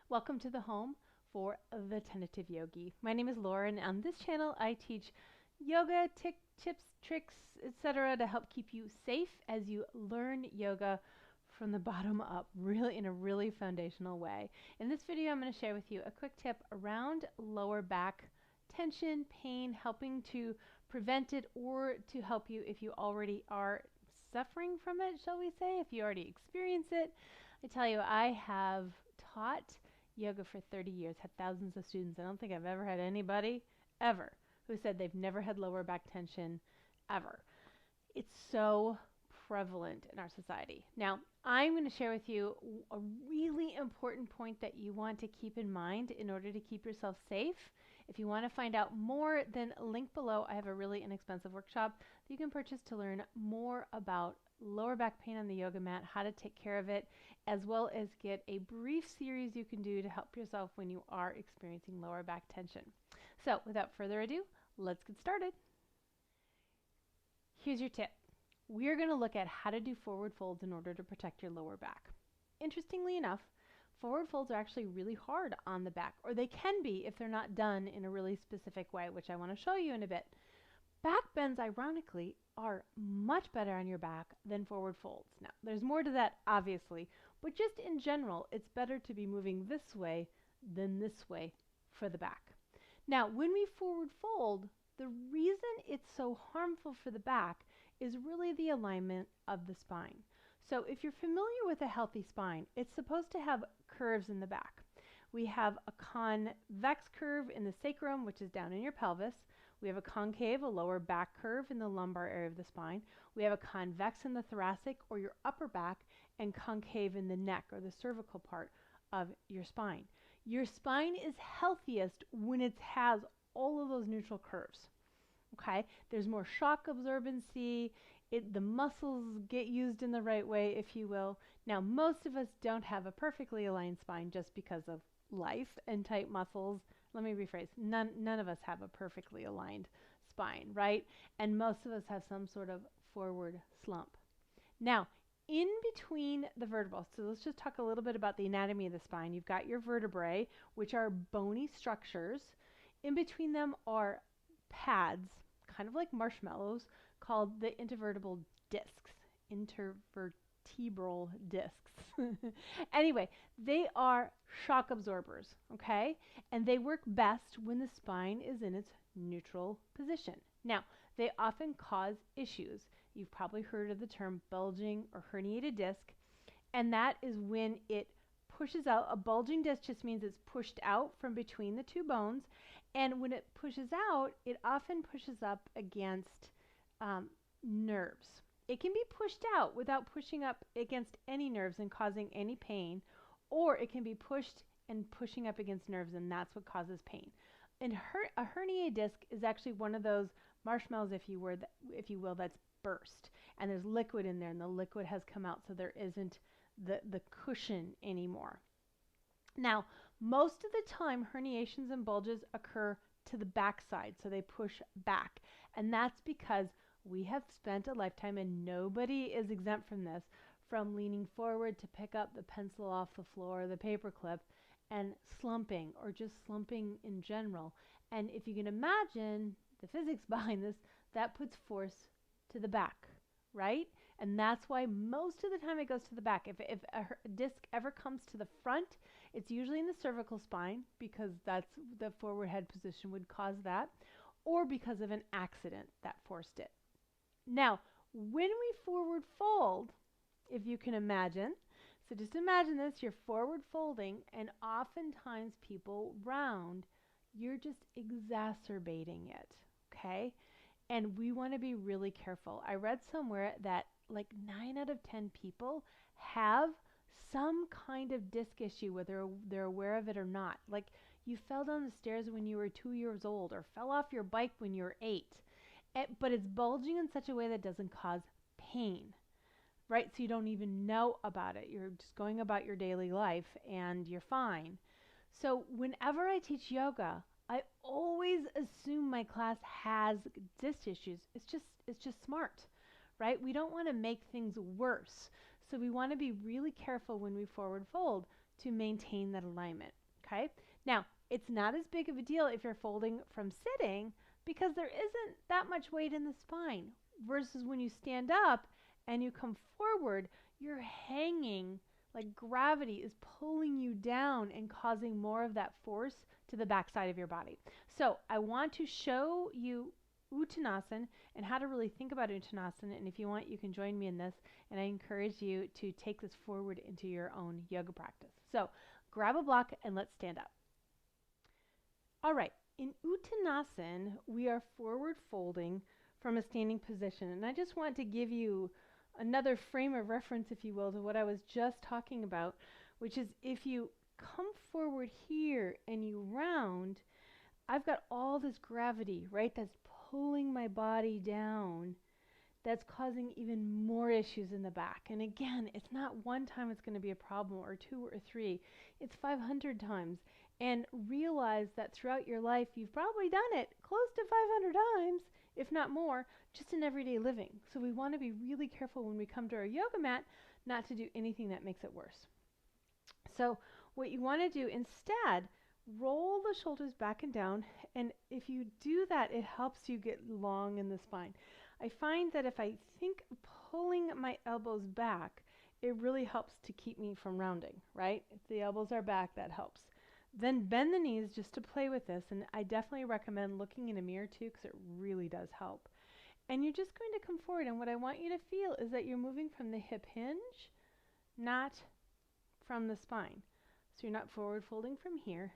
Welcome to the home for the Tentative Yogi. My name is Laura, and on this channel I teach yoga tips, tricks, etc. to help keep you safe as you learn yoga from the bottom up, really in a really foundational way. In this video, I'm going to share with you a quick tip around lower back tension, pain, helping to prevent it or to help you if you already are suffering from it, shall we say, if you already experience it. I tell you, I have taught yoga for 30 years, had thousands of students. I don't think I've ever had anybody ever who said they've never had lower back tension ever. It's so prevalent in our society. Now, I'm going to share with you a really important point that you want to keep in mind in order to keep yourself safe. If you want to find out more, then link below. I have a really inexpensive workshop that you can purchase to learn more about lower back pain on the yoga mat, how to take care of it, as well as get a brief series you can do to help yourself when you are experiencing lower back tension. So without further ado, let's get started. Here's your tip. We're going to look at how to do forward folds in order to protect your lower back. Interestingly enough, forward folds are actually really hard on the back, or they can be if they're not done in a really specific way, which I want to show you in a bit. Back bends, ironically, are much better on your back than forward folds. Now, there's more to that, obviously, but just in general, it's better to be moving this way than this way for the back. Now, when we forward fold, the reason it's so harmful for the back is really the alignment of the spine. So if you're familiar with a healthy spine, it's supposed to have curves in the back. We have a convex curve in the sacrum, which is down in your pelvis. We have a concave, a lower back curve in the lumbar area of the spine. We have a convex in the thoracic or your upper back, and concave in the neck or the cervical part of your spine. Your spine is healthiest when it has all of those neutral curves. Okay, there's more shock absorbency, the muscles get used in the right way, if you will. Now, most of us don't have a perfectly aligned spine just because of life and tight muscles. Let me rephrase, none of us have a perfectly aligned spine, right? And most of us have some sort of forward slump. Now, in between the vertebrae, so let's just talk a little bit about the anatomy of the spine. You've got your vertebrae, which are bony structures. In between them are pads, kind of like marshmallows, called the intervertebral discs. Intervertebral discs. Anyway, they are shock absorbers, okay? And they work best when the spine is in its neutral position. Now, they often cause issues. You've probably heard of the term bulging or herniated disc, and that is when it pushes out. A bulging disc just means it's pushed out from between the two bones, and when it pushes out, it often pushes up against nerves. It can be pushed out without pushing up against any nerves and causing any pain, or it can be pushed and pushing up against nerves, and that's what causes pain. And a herniated disc is actually one of those marshmallows, if you will, that's burst, and there's liquid in there, and the liquid has come out, so there isn't the cushion anymore. Now, most of the time, herniations and bulges occur to the back side, so they push back, and that's because we have spent a lifetime, and nobody is exempt from this, from leaning forward to pick up the pencil off the floor, the paper clip, and slumping, or just slumping in general. And if you can imagine the physics behind this, that puts force to the back, right? And that's why most of the time it goes to the back. If a disc ever comes to the front, it's usually in the cervical spine, because that's the forward head position would cause that, or because of an accident that forced it. Now, when we forward fold, if you can imagine, so just imagine this, you're forward folding, and oftentimes people round, you're just exacerbating it, okay? And we want to be really careful. I read somewhere that like 9 out of 10 people have some kind of disc issue, whether they're aware of it or not. Like you fell down the stairs when you were 2 years old, or fell off your bike when you were 8. But it's bulging in such a way that doesn't cause pain, right? So you don't even know about it. You're just going about your daily life and you're fine. So whenever I teach yoga, I always assume my class has disc issues. It's just smart, right? We don't want to make things worse. So we want to be really careful when we forward fold to maintain that alignment. Okay? Now, it's not as big of a deal if you're folding from sitting because there isn't that much weight in the spine versus when you stand up and you come forward, you're hanging like gravity is pulling you down and causing more of that force to the backside of your body. So I want to show you Uttanasana and how to really think about Uttanasana. And if you want, you can join me in this. And I encourage you to take this forward into your own yoga practice. So grab a block and let's stand up. All right. In Uttanasana, we are forward folding from a standing position. And I just want to give you another frame of reference, if you will, to what I was just talking about, which is if you come forward here and you round, I've got all this gravity, right, that's pulling my body down, that's causing even more issues in the back. And again, it's not one time it's going to be a problem or two or three, it's 500 times. And realize that throughout your life, you've probably done it close to 500 times, if not more, just in everyday living. So we want to be really careful when we come to our yoga mat not to do anything that makes it worse. So what you want to do instead, roll the shoulders back and down. And if you do that, it helps you get long in the spine. I find that if I think pulling my elbows back, it really helps to keep me from rounding, right? If the elbows are back, that helps. Then bend the knees just to play with this, and I definitely recommend looking in a mirror too because it really does help. And you're just going to come forward, and what I want you to feel is that you're moving from the hip hinge, not from the spine. So you're not forward folding from here,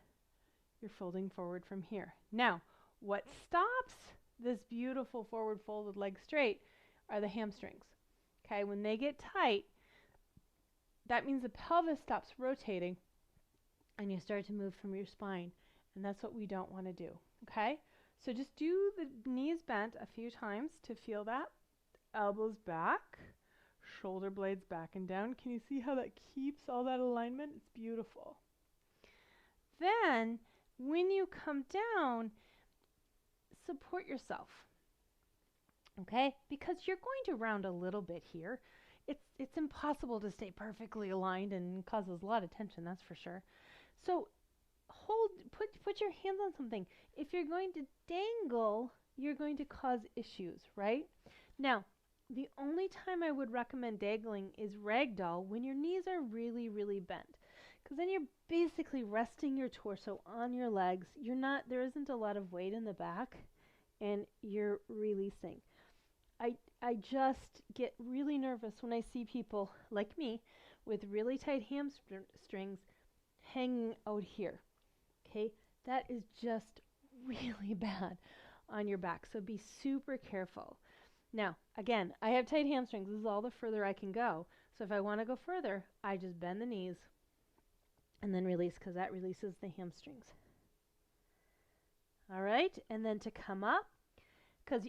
you're folding forward from here. Now, what stops this beautiful forward folded leg straight are the hamstrings. Okay, when they get tight, that means the pelvis stops rotating and you start to move from your spine, and that's what we don't want to do. Okay, so just do the knees bent a few times to feel that. Elbows back, shoulder blades back and down. Can you see how that keeps all that alignment? It's beautiful. Then when you come down, support yourself. Okay, because you're going to round a little bit here. It's impossible to stay perfectly aligned and causes a lot of tension, that's for sure. So put your hands on something. If you're going to dangle, you're going to cause issues, right? Now, the only time I would recommend dangling is ragdoll when your knees are really, really bent. Because then you're basically resting your torso on your legs. There isn't a lot of weight in the back, and you're releasing. I just get really nervous when I see people like me with really tight hamstrings hanging out here. Okay, that is just really bad on your back. So be super careful. Now, again, I have tight hamstrings. This is all the further I can go. So if I want to go further, I just bend the knees and then release, because that releases the hamstrings. All right, and then to come up, because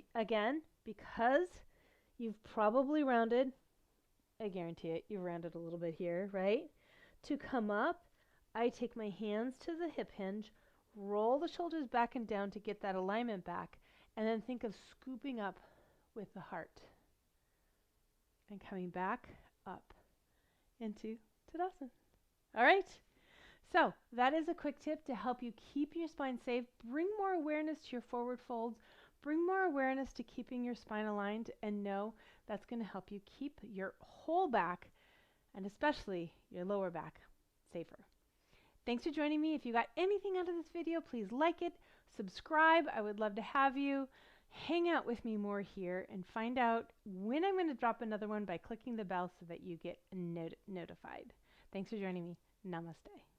you've probably rounded, I guarantee it, you've rounded a little bit here, right? To come up, I take my hands to the hip hinge, roll the shoulders back and down to get that alignment back, and then think of scooping up with the heart and coming back up into Tadasana. All right? So that is a quick tip to help you keep your spine safe, bring more awareness to your forward folds, bring more awareness to keeping your spine aligned, and know that's going to help you keep your whole back, and especially your lower back, safer. Thanks for joining me. If you got anything out of this video, please like it, subscribe. I would love to have you. Hang out with me more here and find out when I'm going to drop another one by clicking the bell so that you get notified. Thanks for joining me. Namaste.